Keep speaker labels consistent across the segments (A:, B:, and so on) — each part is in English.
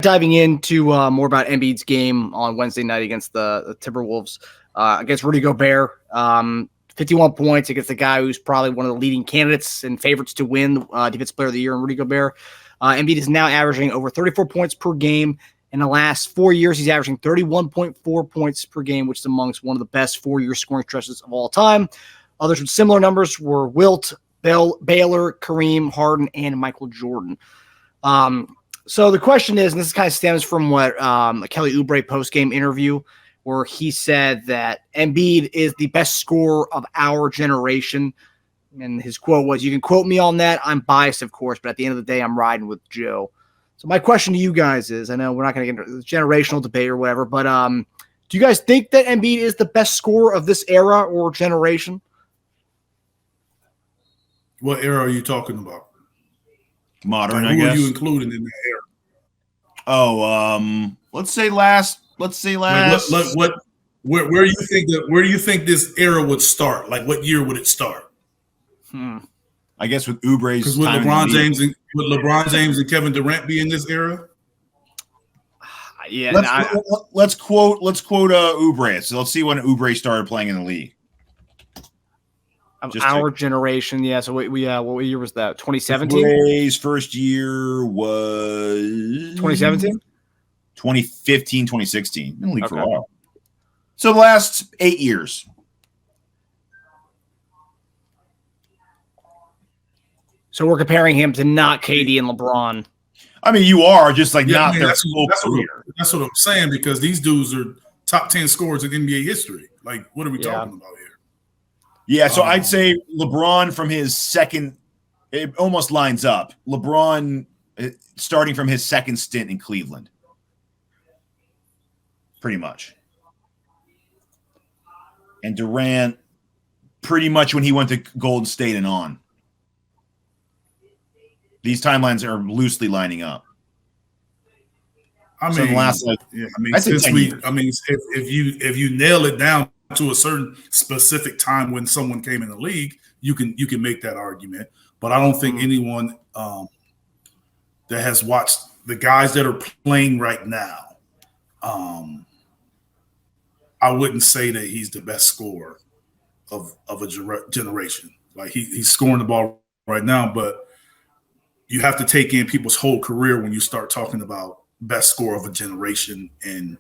A: Diving into more about Embiid's game on Wednesday night against the Timberwolves, against Rudy Gobert. 51 points against the guy who's probably one of the leading candidates and favorites to win Defensive Player of the Year in Rudy Gobert. Embiid is now averaging over 34 points per game. In the last 4 years, he's averaging 31.4 points per game, which is amongst one of the best 4-year scoring stretches of all time. Others with similar numbers were Wilt, Baylor, Kareem, Harden, and Michael Jordan. So the question is, and this kind of stems from what Kelly Oubre post-game interview, where he said that Embiid is the best scorer of our generation. And his quote was, "You can quote me on that. I'm biased, of course, but at the end of the day, I'm riding with Joe." So my question to you guys is, I know we're not going to get into the generational debate or whatever, but do you guys think that Embiid is the best scorer of this era or generation?
B: What era are you talking about?
C: Modern,
B: like,
C: I guess.
B: Who are you including in that era?
C: Oh, let's say last.
B: Like where do you think this era would start? Like, what year would it start?
C: I guess with Oubre's,
B: because would LeBron James and Kevin Durant be in this era?
A: Yeah.
C: Let's quote Oubre. So let's see when Oubre started playing in the league.
A: Of our generation, yeah. So what year was that? 2017?
C: Oubre's first year was
A: 2017?
C: 2015, 2016. In the league for a while. So the last 8 years.
A: So we're comparing him to not KD and LeBron.
C: I mean, you are just like not their
B: full career. That's what I'm saying, because these dudes are top 10 scorers in NBA history. Like, what are we talking about here?
C: Yeah, so I'd say LeBron from his second, it almost lines up. LeBron starting from his second stint in Cleveland. Pretty much. And Durant pretty much when he went to Golden State and on. These timelines are loosely lining up.
B: I mean, if you nail it down to a certain specific time when someone came in the league, you can make that argument. But I don't think anyone that has watched the guys that are playing right now, I wouldn't say that he's the best scorer of a generation. Like he's scoring the ball right now, but you have to take in people's whole career when you start talking about best scorer of a generation and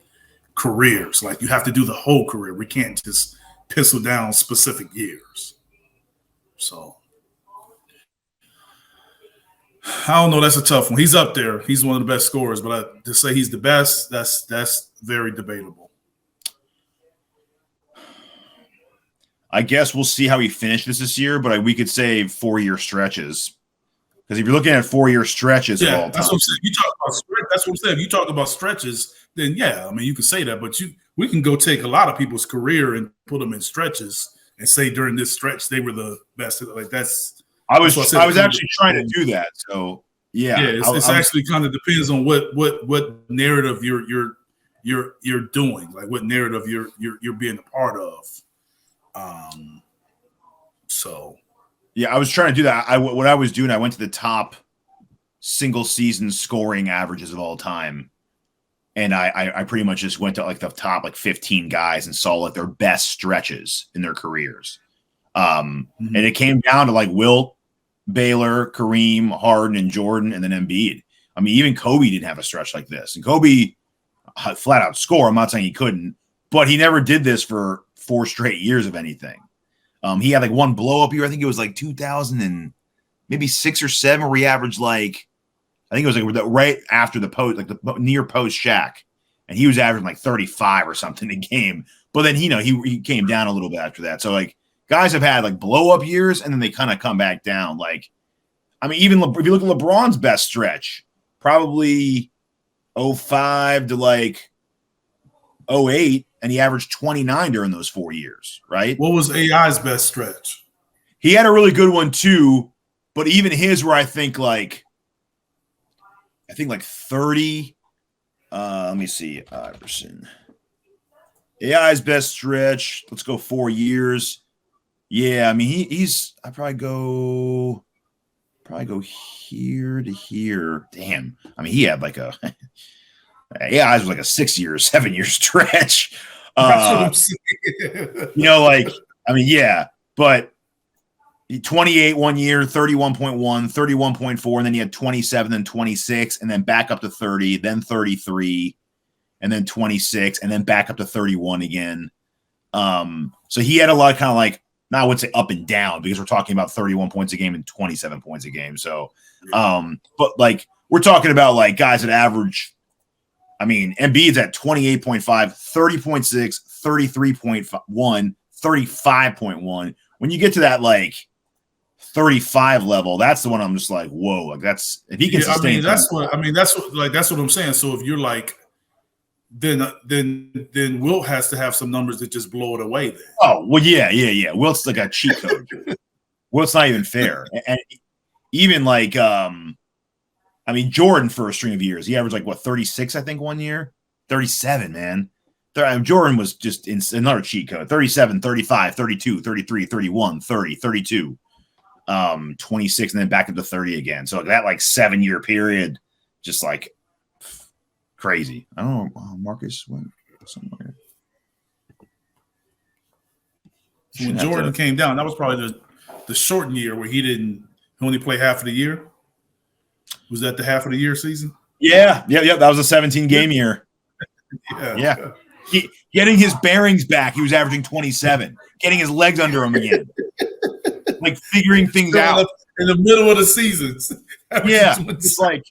B: careers. Like, you have to do the whole career. We can't just pencil down specific years. So I don't know. That's a tough one. He's up there. He's one of the best scorers, but to say he's the best, that's very debatable.
C: I guess we'll see how he finishes this year, but we could say 4-year stretches. Because if you're looking at 4-year stretches,
B: that's what I'm saying. You talk about that's what I'm saying. If you talk about stretches, then yeah, I mean, you can say that. But we can go take a lot of people's career and put them in stretches and say during this stretch they were the best. Like
C: I was actually trying to do that. So yeah,
B: it's actually kind of depends on what narrative you're doing, like what narrative you're being a part of. So.
C: Yeah, I was trying to do that. What I was doing, I went to the top single season scoring averages of all time. And I pretty much just went to like the top like 15 guys and saw like their best stretches in their careers. And it came down to like Wilt, Baylor, Kareem, Harden, and Jordan, and then Embiid. I mean, even Kobe didn't have a stretch like this. And Kobe flat out score. I'm not saying he couldn't, but he never did this for 4 straight years of anything. He had like one blow up year. I think it was like 2000 and maybe 6 or 7, where he averaged like, I think it was like right after the post, like the near post Shaq, and he was averaging like 35 or something a game. But then he came down a little bit after that. So like guys have had like blow up years and then they kind of come back down. Like, I mean, even if you look at LeBron's best stretch, probably 05 to like 08. And he averaged 29 during those 4 years, right?
B: What was AI's best stretch?
C: He had a really good one too, but even his were, I think like 30. Let me see. Iverson. AI's best stretch. Let's go 4 years. Yeah, I mean he's. I probably go here to here. Damn. I mean he had like a Yeah, it was like a 7-year stretch.
B: That's what I'm saying.
C: But 28 1 year, 31.1, 31.4, and then he had 27, then 26, and then back up to 30, then 33, and then 26, and then back up to 31 again. So he had a lot of kind of like, now I would say up and down, because we're talking about 31 points a game and 27 points a game. So, but like we're talking about like guys that average. I mean, Embiid's at 28.5, 30.6, 33.1, 35.1. When you get to that like 35 level, that's the one I'm just like, whoa, like that's if he can sustain.
B: That's what I'm saying. So if you're like, then Wilt has to have some numbers that just blow it away. Then.
C: Oh well, yeah. Wilt's like a cheat code. Wilt's not even fair, and even like Jordan for a string of years, he averaged like 36, I think 1 year, 37, man. Jordan was just another cheat code. 37, 35, 32, 33, 31, 30, 32, 26, and then back up to 30 again. So that like 7-year period, just like crazy. I don't know. Marcus went somewhere.
B: When Jordan came down, that was probably the shortened year where he only play half of the year. Was that the half of the year season?
C: Yeah. That was a 17-game year. Yeah. Getting his bearings back, he was averaging 27. Getting his legs under him again. Like figuring things out.
B: In the middle of the seasons.
C: Yeah. It's like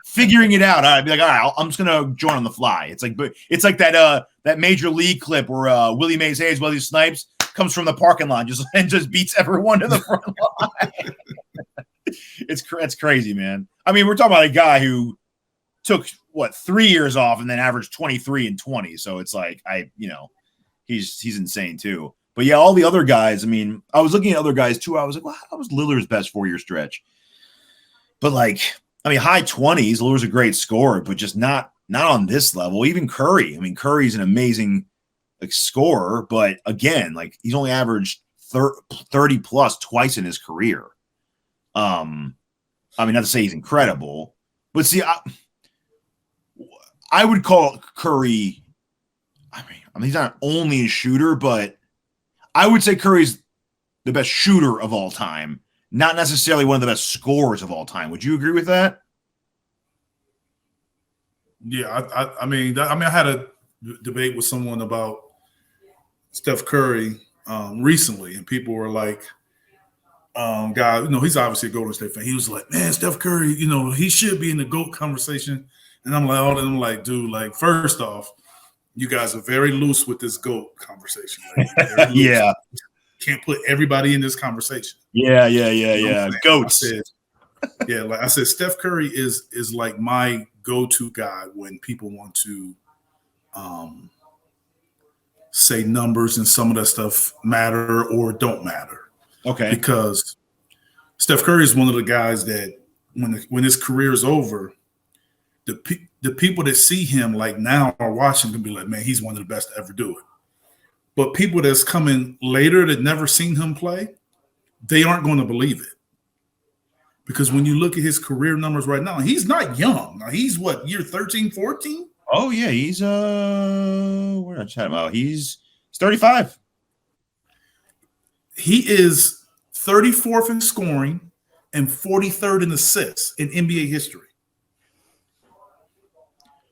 C: figuring it out. I'd be like, all right, I'm just gonna join on the fly. It's like that major league clip where Willie Mays Hayes, Wesley Snipes comes from the parking lot and just beats everyone to the front line. It's crazy, man. I mean, we're talking about a guy who took 3 years off and then averaged 23 and 20. So it's like he's insane too. But yeah, all the other guys. I mean, I was looking at other guys too. I was like, well, how was Lillard's best 4-year stretch? But like, I mean, high 20s. Lillard's a great scorer, but just not on this level. Even Curry. I mean, Curry's an amazing scorer, but again, like he's only averaged 30 plus twice in his career. I mean, not to say he's incredible, but see, I would call Curry. I mean, he's not only a shooter, but I would say Curry's the best shooter of all time, not necessarily one of the best scorers of all time. Would you agree with that?
B: Yeah, I had a debate with someone about Steph Curry recently, and people were like, guy, he's obviously a Golden State fan. He was like, man, Steph Curry, he should be in the GOAT conversation. And I'm like, dude, like, first off, you guys are very loose with this GOAT conversation. Like,
C: yeah.
B: Can't put everybody in this conversation.
C: Yeah. Goats.
B: I said, Steph Curry is like my go-to guy when people want to say numbers and some of that stuff matter or don't matter.
C: Okay.
B: Because Steph Curry is one of the guys that when his career is over, the people that see him like now are watching and be like, man, he's one of the best to ever do it. But people that's coming later that never seen him play, they aren't going to believe it. Because when you look at his career numbers right now, he's not young. Now, he's what, year 13, 14?
C: Oh, yeah. He's what did I chat about? He's 35.
B: He is 34th in scoring and 43rd in assists in NBA history.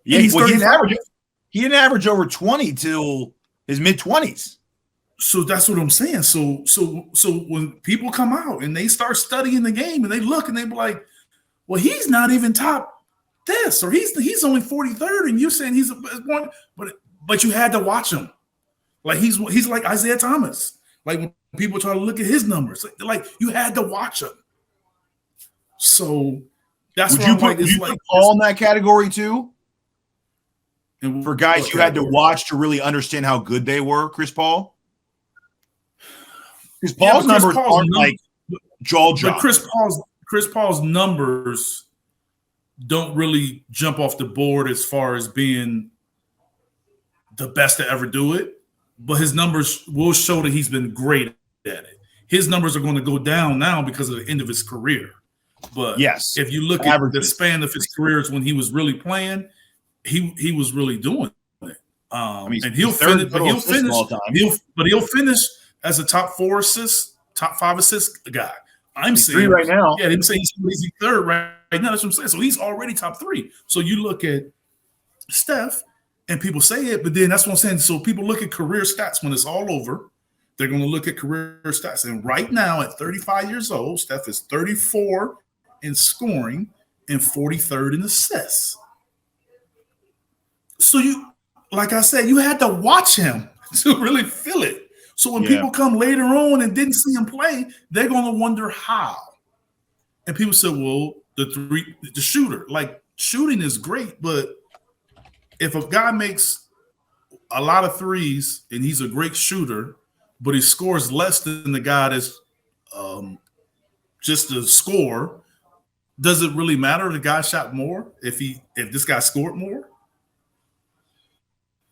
C: Yeah, he didn't average over 20 till his mid-20s.
B: So that's what I'm saying. So when people come out and they start studying the game and they look and they be like, well, he's not even top this, or he's only 43rd, and you're saying he's the best one, but you had to watch him. Like he's like Isaiah Thomas. Like when people try to look at his numbers, like you had to watch him. So that's
C: would you put Paul in that category too?
B: And
C: for guys you had to watch to really understand how good they were, Chris Paul? Because Paul's numbers aren't like jaw drop.
B: But Chris Paul's numbers don't really jump off the board as far as being the best to ever do it. But his numbers will show that he's been great at it. His numbers are going to go down now because of the end of his career. But
C: yes,
B: if you look at the span of his careers when he was really playing, he was really doing it. And he'll finish, but he'll finish as a top 5 assist guy. I'm
A: he's
B: saying
A: 3 right now.
B: Yeah, I'm saying he's third right now. That's what I'm saying. So he's already top 3. So you look at Steph, and people say it, but then that's what I'm saying. So people look at career stats when it's all over. They're going to look at career stats. And right now, at 35 years old, Steph is 34 in scoring and 43rd in assists. So like I said, you had to watch him to really feel it. So when people come later on and didn't see him play, they're going to wonder how. And people say, well, the shooter, like shooting is great, but if a guy makes a lot of threes and he's a great shooter, but he scores less than the guy that's just a scorer, does it really matter if the guy shot more if this guy scored more?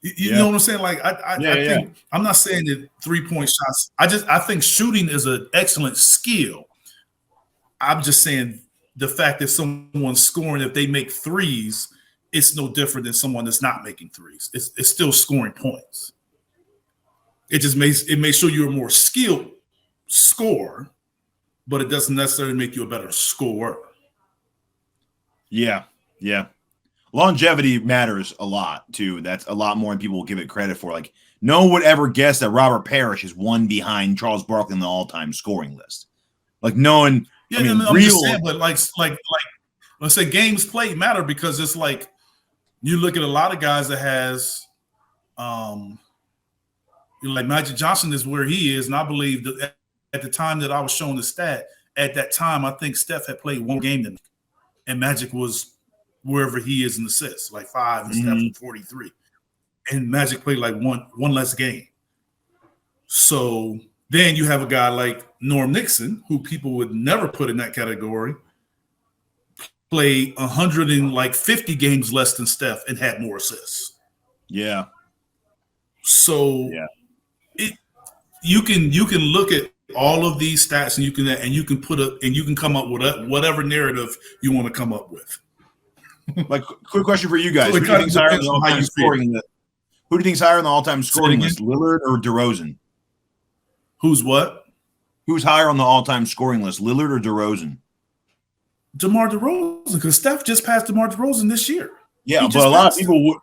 B: You know what I'm saying? Like I think I'm not saying that 3-point shots. I think shooting is an excellent skill. I'm just saying the fact that someone's scoring, if they make threes, it's no different than someone that's not making threes. It's still scoring points. It just makes sure you're a more skilled scorer, but it doesn't necessarily make you a better scorer.
C: Yeah. Longevity matters a lot too. That's a lot more than people will give it credit for. Like, no one would ever guess that Robert Parrish is one behind Charles Barkley on the all-time scoring list. Like, no one.
B: Yeah, I'm just saying, but like, let's say games played matter because it's like you look at a lot of guys that has, like Magic Johnson is where he is, and I believe that at the time that I was showing the stat, at that time I think Steph had played one game than me, and Magic was wherever he is in assists, like 5 and Steph 43, and Magic played like one less game. So then you have a guy like Norm Nixon, who people would never put in that category, played 150 games less than Steph and had more assists.
C: Yeah.
B: So you can look at all of these stats and you can come up with whatever narrative you want to come up with.
C: Like, quick question for you guys: Who do you think's higher on the all-time scoring list? Who do you think's higher on the all-time scoring list, Lillard or DeRozan?
B: Who's what?
C: Who's higher on the all-time scoring list, Lillard or DeRozan?
B: DeMar DeRozan, because Steph just passed DeMar DeRozan this year.
C: Yeah, but a lot of people would,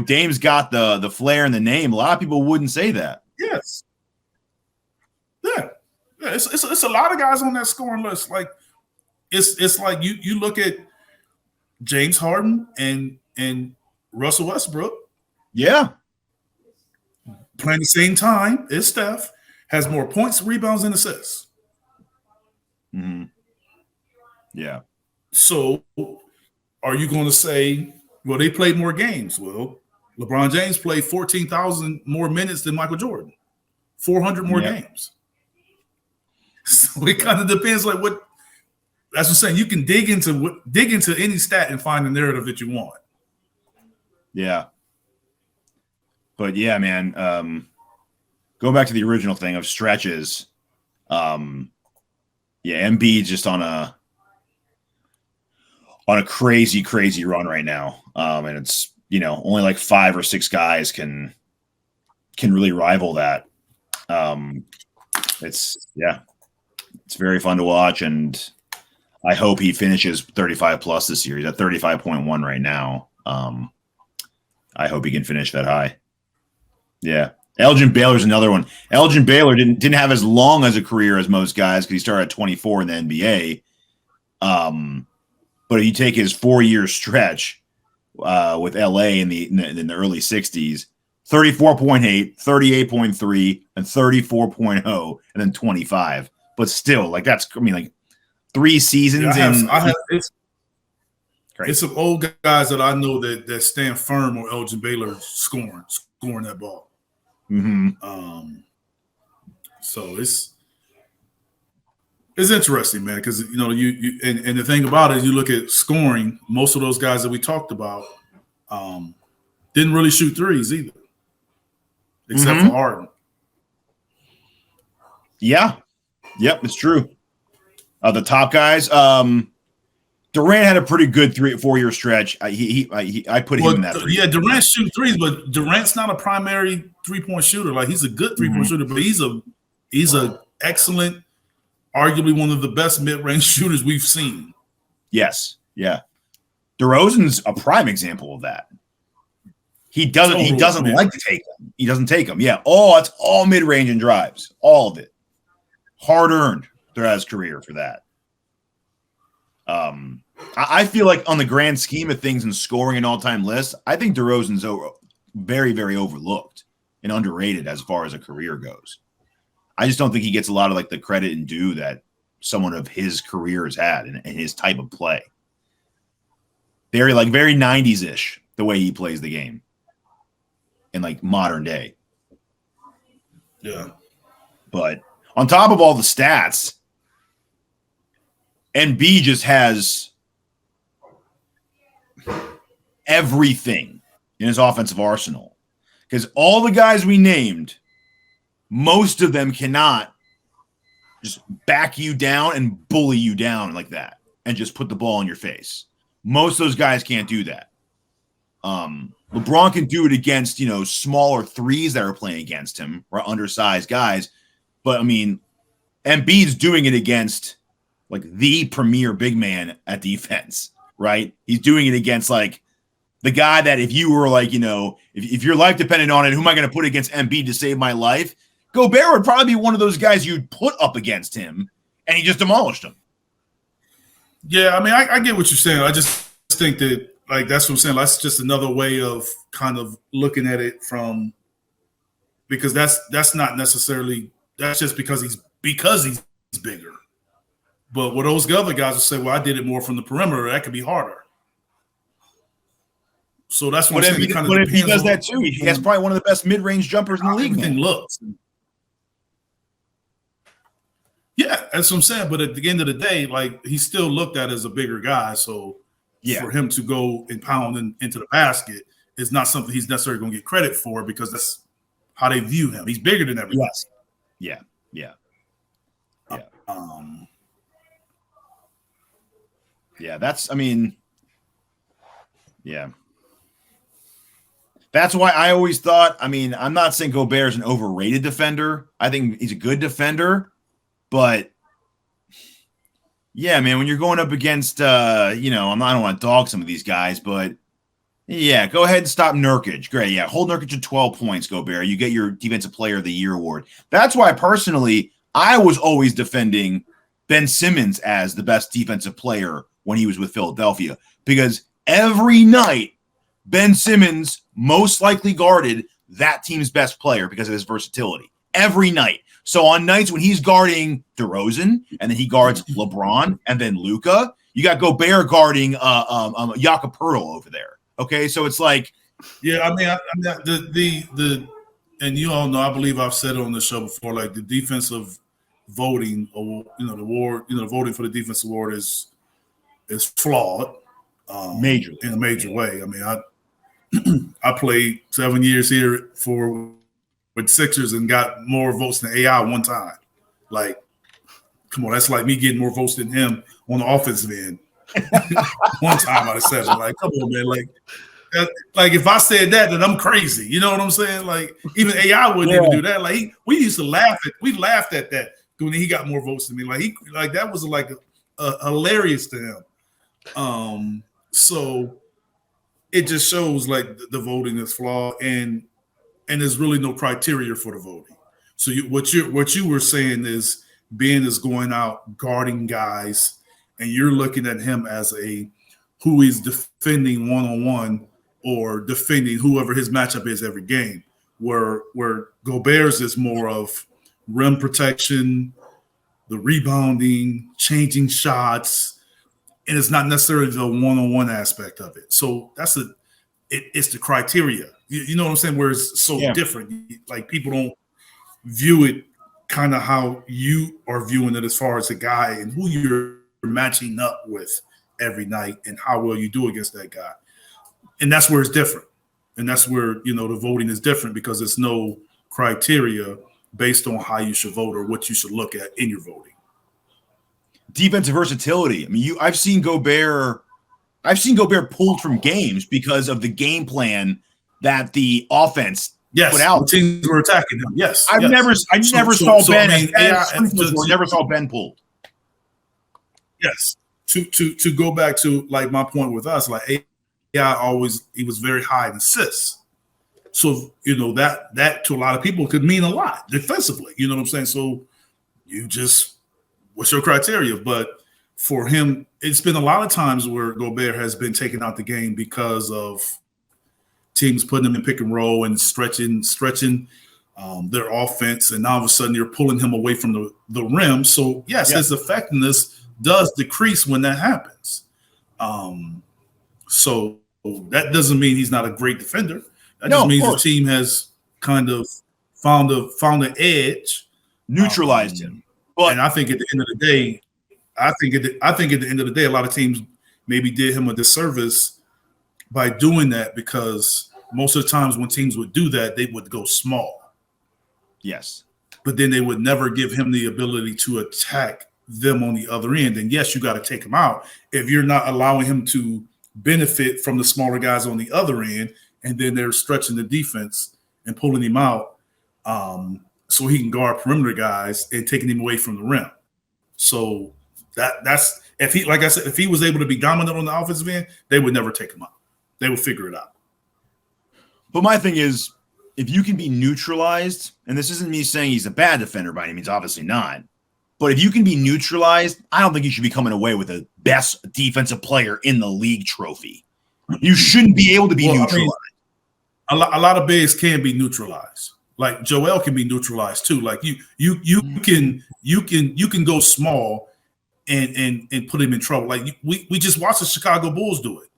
C: Dame's got the flair and the name. A lot of people wouldn't say that.
B: Yes. Yeah. It's a lot of guys on that scoring list. Like it's like you look at James Harden and Russell Westbrook.
C: Yeah.
B: Playing the same time as Steph, has more points, rebounds, and assists.
C: Mm-hmm. Yeah.
B: So are you going to say, well, they played more games? Well, LeBron James played 14,000 more minutes than Michael Jordan, 400 more games. So it kind of depends, like what. That's what I'm saying. You can dig into any stat and find the narrative that you want.
C: Yeah. But yeah, man. Going back to the original thing of stretches. Embiid's just on a crazy, crazy run right now. And it's, only like 5 or 6 guys can really rival that. It's very fun to watch, and I hope he finishes 35 plus this year. He's at 35.1 right now. I hope he can finish that high. Yeah. Elgin Baylor's another one. Elgin Baylor didn't have as long as a career as most guys because he started at 24 in the NBA. But if you take his 4-year stretch with LA in the early 60s, 34.8, 38.3, and 34.0, and then 25. But still, like, that's, 3 seasons
B: it's some old guys that I know that stand firm on Elgin Baylor scoring that ball.
C: Mm-hmm.
B: So it's interesting, man, because you and the thing about it is you look at scoring, most of those guys that we talked about didn't really shoot threes either, except for Harden.
C: Yeah. Yep, it's true. The top guys, Durant had a pretty good 3-4 year stretch. I put him in that.
B: Yeah, Durant shoots threes, but Durant's not a primary 3-point shooter. Like he's a good 3-point shooter, but he's a excellent, arguably one of the best mid-range shooters we've seen.
C: Yes, yeah. DeRozan's a prime example of that. He doesn't like to take them. He doesn't take them. Yeah. It's all mid-range and drives. All of it. Hard earned throughout his career for that. I feel like on the grand scheme of things and scoring an all-time list, I think DeRozan's very, very overlooked and underrated as far as a career goes. I just don't think he gets a lot of like the credit and due that someone of his career has had and his type of play. Very 90s-ish the way he plays the game in like modern day.
B: Yeah.
C: But on top of all the stats, Embiid just has everything in his offensive arsenal. Because all the guys we named, most of them cannot just back you down and bully you down like that and just put the ball in your face. Most of those guys can't do that. LeBron can do it against, smaller threes that are playing against him or undersized guys. But, I mean, Embiid's doing it against like the premier big man at defense, right? He's doing it against like the guy that if you were like, if your life depended on it, who am I going to put against Embiid to save my life? Gobert would probably be one of those guys you'd put up against him, and he just demolished him.
B: Yeah, I mean, I get what you're saying. I just think that, like, that's what I'm saying. That's just another way of kind of looking at it from – because that's not necessarily – that's just because he's bigger. But what those other guys will say, well, I did it more from the perimeter. That could be harder. So that's what I'm saying.
C: But if he does that too, he has probably one of the best mid-range jumpers in the league.
B: Everything looks. Yeah, that's what I'm saying. But at the end of the day, like, he's still looked at as a bigger guy. So for him to go and pound into the basket is not something he's necessarily going to get credit for because that's how they view him. He's bigger than everybody.
C: Yes. Yeah. That's why I always thought, I'm not saying Gobert's an overrated defender. I think he's a good defender, but yeah, man, when you're going up against, I don't want to dog some of these guys, but yeah, go ahead and stop Nurkic. Great. Yeah. Hold Nurkic to 12 points, Gobert. You get your Defensive Player of the Year award. That's why personally, I was always defending Ben Simmons as the best defensive player when he was with Philadelphia, because every night Ben Simmons most likely guarded that team's best player because of his versatility every night. So on nights when he's guarding DeRozan and then he guards LeBron and then Luka, you got Gobert guarding Jakob Poeltl over there. Okay, so it's like,
B: yeah, the and you all know, I believe I've said it on the show before, like the defensive voting, or the award, voting for the defensive award is flawed, in a major way. I mean, I played 7 years here with Sixers and got more votes than AI one time. Like, come on, that's like me getting more votes than him on the offensive end. One time out of 7. Like, come on, man. Like if I said that, then I'm crazy. You know what I'm saying? Like, even AI wouldn't even do that. Like, we used to we laughed at that when he got more votes than me. Like that was like a hilarious to him. So it just shows like the voting is flawed, and there's really no criteria for the voting. So what you were saying is Ben is going out guarding guys, and you're looking at him as who he's defending one-on-one or defending whoever his matchup is every game, where Gobert's is more of rim protection, the rebounding, changing shots, and it's not necessarily the one-on-one aspect of it. So it's the criteria. You know what I'm saying? Where it's so different. Like, people don't view it kind of how you are viewing it as far as a guy and who you're matching up with every night and how well you do against that guy. And that's where it's different. And that's where, the voting is different, because there's no criteria based on how you should vote or what you should look at in your voting.
C: defensive versatility. I mean, I've seen Gobert pulled from games because of the game plan that the offense put out.
B: The teams were attacking him. Yes,
C: I never saw Ben. I mean, never saw Ben pulled.
B: Yes. To go back to like my point with us, like AI he was very high in assists. So that to a lot of people could mean a lot defensively. You know what I'm saying? So what's your criteria? But for him, it's been a lot of times where Gobert has been taken out the game because of teams putting him in pick and roll and stretching their offense, and now all of a sudden you're pulling him away from the rim. So yes, his effectiveness does decrease when that happens. So that doesn't mean he's not a great defender. That just means the team has kind of found an edge,
C: neutralized him.
B: But I think at the end of the day, a lot of teams maybe did him a disservice by doing that, because most of the times when teams would do that, they would go small.
C: Yes.
B: But then they would never give him the ability to attack them on the other end. And yes, you got to take him out if you're not allowing him to benefit from the smaller guys on the other end, and then they're stretching the defense and pulling him out so he can guard perimeter guys and taking him away from the rim. So that's if he was able to be dominant on the offensive end, they would never take him out. They would figure it out.
C: But my thing is, if you can be neutralized, and this isn't me saying he's a bad defender by any means, obviously not, but if you can be neutralized, I don't think you should be coming away with the best defensive player in the league trophy. You shouldn't be able to be neutralized.
B: I mean, a lot of bigs can be neutralized. Like Joel can be neutralized too. Like you can go small and put him in trouble. Like we just watched the Chicago Bulls do it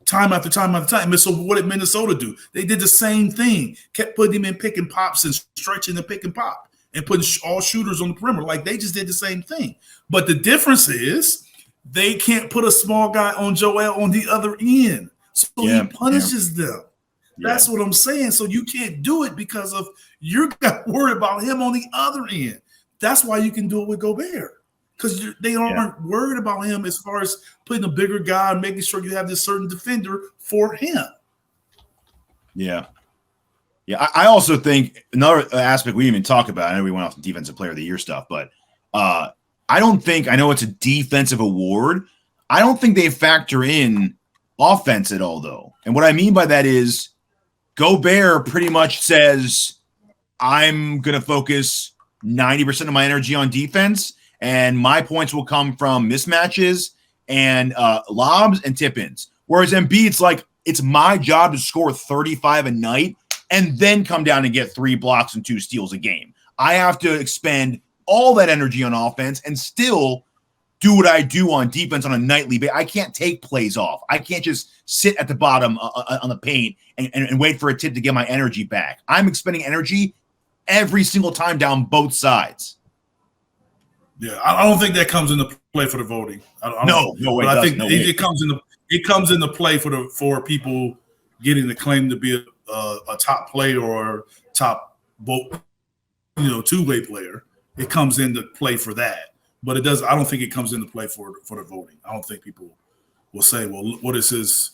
B: time after time after time. And so what did Minnesota do? They did the same thing. Kept putting him in pick and pops and stretching the pick and pop and putting all shooters on the perimeter. Like they just did the same thing. But the difference is they can't put a small guy on Joel on the other end. So he punishes them. That's what I'm saying. So you can't do it because of you're worried about him on the other end. That's why you can do it with Gobert, because they aren't worried about him as far as putting a bigger guy and making sure you have this certain defender for him. Yeah.
C: Yeah. I also think another aspect we didn't even talk about, I know we went off the defensive player of the year stuff, but I know it's a defensive award. I don't think they factor in offense at all, though. And what I mean by that is Gobert pretty much says, I'm going to focus 90% of my energy on defense, and my points will come from mismatches and lobs and tip-ins. Whereas Embiid's like, it's my job to score 35 a night and then come down and get 3 blocks and 2 steals a game. I have to expend all that energy on offense and still do what I do on defense on a nightly basis. I can't take plays off. I can't just sit at the bottom on the paint and wait for a tip to get my energy back. I'm expending energy every single time down both sides.
B: Yeah, I don't think that comes into play for the voting.
C: No way.
B: But I think it comes into play for people getting the claim to be a top player or top two-way player. It comes into play for that. But it does. I don't think it comes into play for the voting. I don't think people will say, well, what is his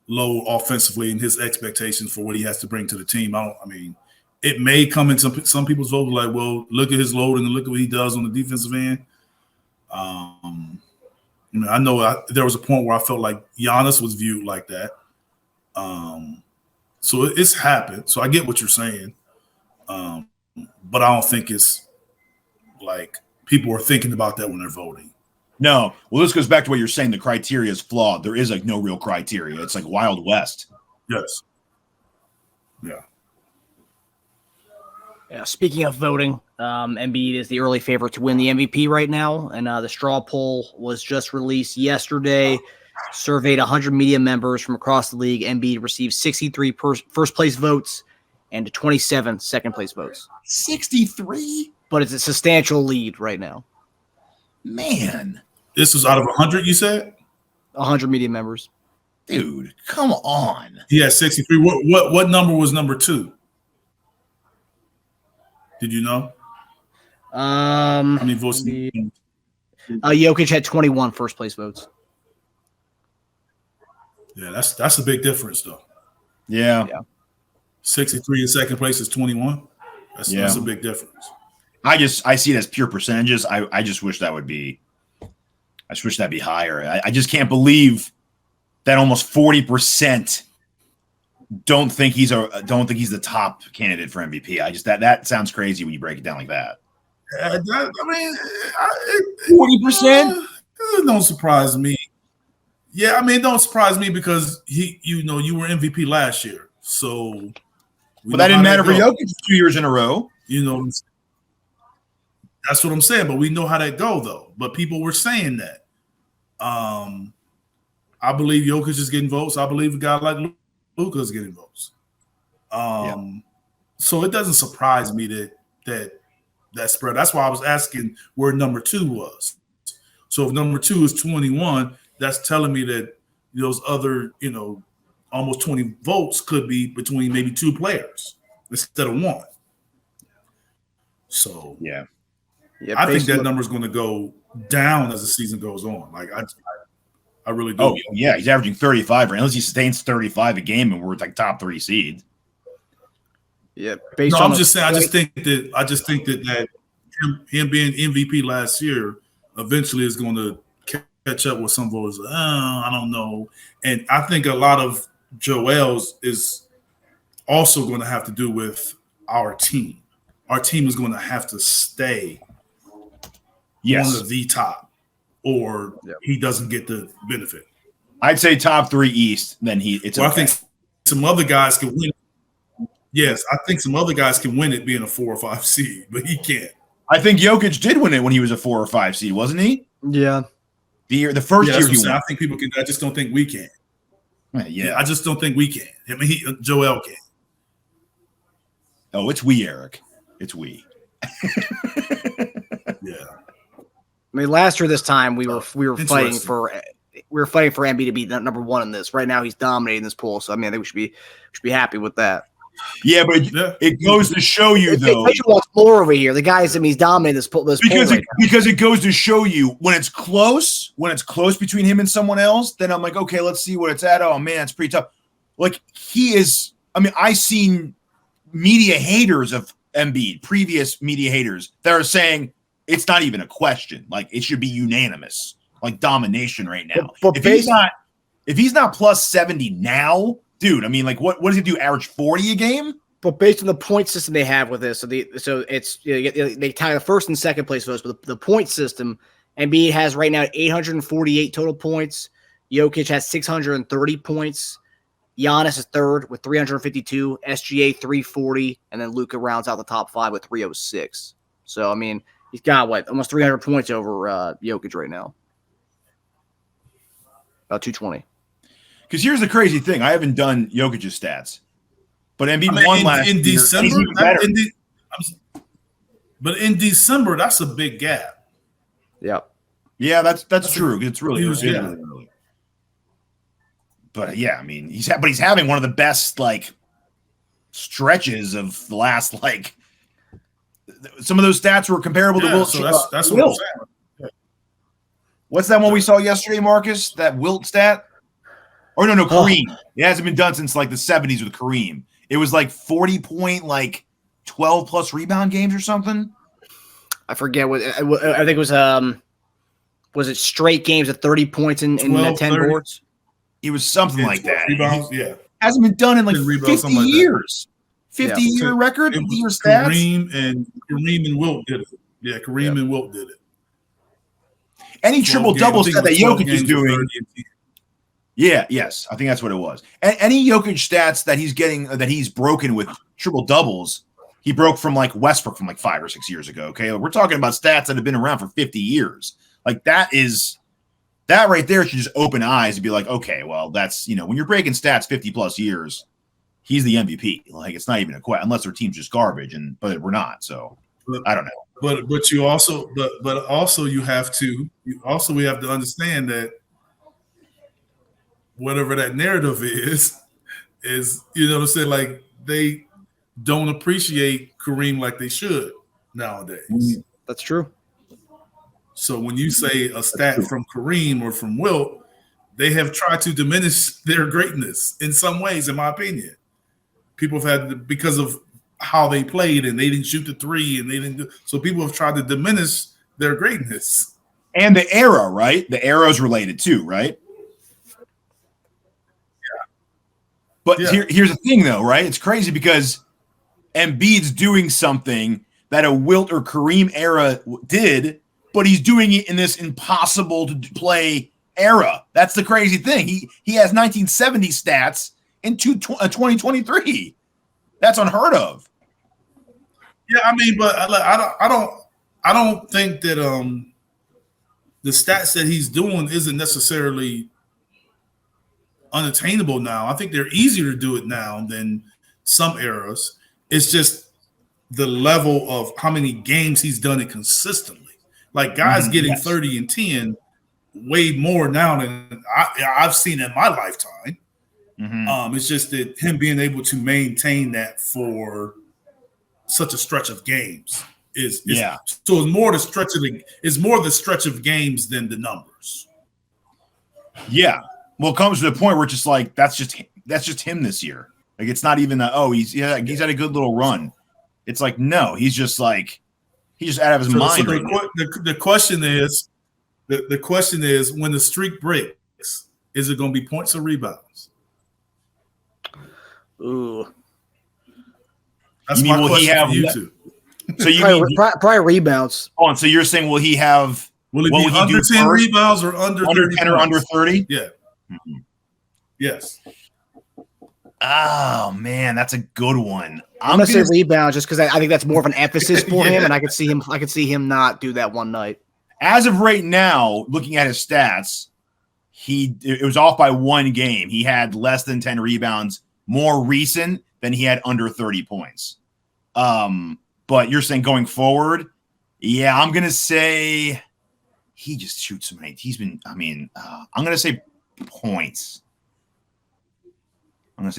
B: load offensively and his expectations for what he has to bring to the team. It may come in some people's vote like, well, look at his load and look at what he does on the defensive end. I know there was a point where I felt like Giannis was viewed like that. So it's happened. So I get what you're saying. But I don't think it's like people are thinking about that when they're voting.
C: No. Well, this goes back to what you're saying. The criteria is flawed. There is no real criteria. It's like Wild West.
B: Yes. Yeah.
A: Yeah. Speaking of voting, Embiid is the early favorite to win the MVP right now. And the straw poll was just released yesterday. Surveyed 100 media members from across the league. Embiid received 63 first place votes and 27 second place votes.
C: 63?
A: But it's a substantial lead right now.
C: Man.
B: This was out of 100, you said?
A: 100 media members.
C: Dude, come on.
B: Yeah, 63. What number was number 2? Did you know?
A: How
B: many votes?
A: Jokic had 21 first place votes.
B: Yeah, that's a big difference, though.
C: Yeah.
B: 63 in second place is 21. That's a big difference.
C: I see it as pure percentages. I just wish that would be. I just wish that'd be higher. I just can't believe that almost 40% don't think he's the top candidate for MVP. I just that sounds crazy when you break it down like that.
B: 40%. It don't surprise me. Yeah, I mean, it don't surprise me because you were MVP last year, so.
C: But that didn't matter for Jokic 2 years in a row.
B: That's what I'm saying. But we know how that go, though. But people were saying that. I believe Jokic is getting votes. I believe a guy like Luka is getting votes. So it doesn't surprise me that spread. That's why I was asking where number 2 was. So if number 2 is 21, that's telling me that those other, almost 20 votes could be between maybe 2 players instead of 1. So I think that number is going to go down as the season goes on. Like I really do.
C: Oh yeah, he's averaging 35. Unless he sustains 35 a game, and we're like top 3 seed.
A: Yeah,
B: I'm just saying. I just think that him being MVP last year eventually is going to catch up with some voters. I don't know, and I think a lot of Joel's is also going to have to do with our team. Our team is going to have to stay one of the top, or he doesn't get the benefit.
C: I'd say top 3 East. Then
B: I think some other guys can win. Yes, I think some other guys can win it being a 4 or 5 seed, but he can't.
C: I think Jokic did win it when he was a 4 or 5 seed, wasn't he?
A: Yeah.
C: The first year he won.
B: I think people can. I just don't think we can.
C: Yeah,
B: I just don't think we can. I mean, Joel can.
C: Oh, it's we, Eric. It's we.
B: Yeah.
A: I mean, last year this time we were fighting for Embiid to be number 1 in this. Right now he's dominating this poll, so I mean I think we should be happy with that.
C: Yeah, but it goes to show you though.
A: They should watch more over here. The guys, I mean, he's dominating this poll. Because
C: it goes to show you when it's close between him and someone else. Then I'm like, okay, let's see what it's at. Oh man, it's pretty tough. Like he is. I mean, I've seen media haters of Embiid, previous media haters that are saying it's not even a question. Like it should be unanimous, like domination right now.
A: But
C: if he's not plus 70 now, dude, I mean, like what does he do? Average 40 a game?
A: But based on the point system they have with this, so it's they tie the first and second place votes, but the point system, Embiid has right now 848 total points. Jokic has 630 points. Giannis is third with 352, SGA 340, and then Luka rounds out the top 5 with 306. So I mean, he's got almost 300 points over Jokic right now. About 220.
C: Because here's the crazy thing: I haven't done Jokic's stats, but Embiid won last
B: in
C: year.
B: December. But in December, that's a big gap.
A: Yep.
C: Yeah, that's true. It's really
B: huge.
C: Really early. But yeah, I mean, he's having one of the best like stretches of the last like. Some of those stats were comparable to Wilt.
B: So that's what I'm saying. Yeah.
C: What's that one we saw yesterday, Marcus? That Wilt stat? Or no, Kareem. It hasn't been done since like the 70s with Kareem. It was like 40 point, like 12 plus rebound games or something.
A: I forget what I think it was it straight games of 30 points in 10 boards?
C: It was something like that.
B: Rebounds, yeah.
C: Hasn't been done in like 50 years. 50-year record, year stats.
B: Kareem and Wilt did it. Yeah, Kareem and Wilt did it.
C: Any triple-double stat that Jokic is doing. Yes, I think that's what it was. Any Jokic stats that he's getting, that he's broken with triple-doubles, he broke from like Westbrook from like 5 or 6 years ago, okay? We're talking about stats that have been around for 50 years. Like that right there should just open eyes and be like, okay, well, that's, when you're breaking stats 50 plus years, he's the MVP. Like it's not even a question unless their team's just garbage, but we're not. So I don't know.
B: But you also we have to understand that whatever that narrative is what I'm saying, like they don't appreciate Kareem like they should nowadays.
A: That's true.
B: So when you say a stat from Kareem or from Wilt, they have tried to diminish their greatness in some ways, in my opinion. People have had, because of how they played and they didn't shoot the three and they didn't do, so people have tried to diminish their greatness.
C: And the era, right? The era is related too, right?
B: Yeah.
C: But here's the thing, though, right? It's crazy because Embiid's doing something that a Wilt or Kareem era did, but he's doing it in this impossible to play era. That's the crazy thing. He has 1970 stats in 2023. That's unheard of.
B: Yeah, I mean, but I don't think that the stats that he's doing isn't necessarily unattainable now. I think they're easier to do it now than some eras. It's just the level of how many games he's done it consistently. Like guys getting 30 and 10 way more now than I've seen in my lifetime. It's just that him being able to maintain that for such a stretch of games is so it's more the stretch of games than the numbers.
C: Yeah. Well, it comes to the point where it's just like that's just him this year. Like it's not even he's had a good little run. It's like no, he's just out of his mind.
B: So the question is when the streak breaks, is it going to be points or rebounds?
A: Ooh.
B: That's my question for you two.
C: So you
A: probably rebounds.
C: Oh, so you're saying will he be
B: under 10 rebounds or under 30
C: 10 or under 30?
B: Yeah. Yes.
C: Oh man, that's a good one.
A: I'm gonna say rebounds just because I think that's more of an emphasis for him, and I could see him not do that one night.
C: As of right now, looking at his stats, it was off by one game. He had less than 10 rebounds more recent than he had under 30 points. But you're saying going forward, yeah, I'm gonna say he just shoots so many. I'm gonna say points.
B: What'd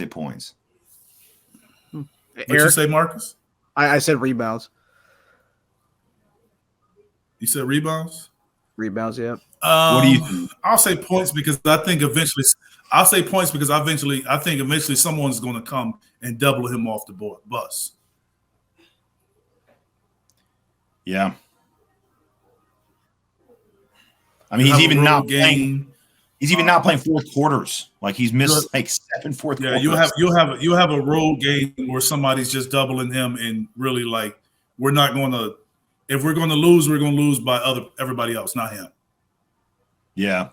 B: you say, Marcus?
A: I said rebounds.
B: You said rebounds?
A: Rebounds, yeah.
C: What do you think?
B: I'll say points because I think eventually someone's going to come and double him off the bus.
C: Yeah. I mean, he's even not playing fourth quarters. Like he's missed like 7 fourth quarters.
B: Yeah, you'll have a road game where somebody's just doubling him and really like we're not going to. If we're going to lose, we're going to lose by everybody else, not him.
C: Yeah.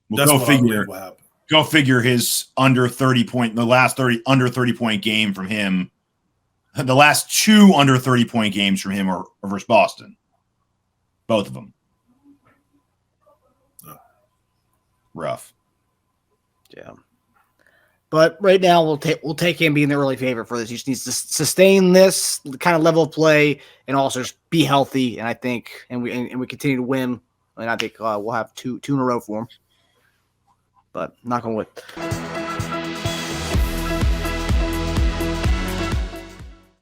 B: Well, that's what happened.
C: Go figure his under 30 point point game from him. The last 2 under 30 point games from him are versus Boston. Both of them. Rough.
A: Yeah. But right now we'll take him being the early favorite for this. He just needs to sustain this kind of level of play and also just be healthy. And I think we continue to win. And I think we'll have two in a row for him. But knock on wood.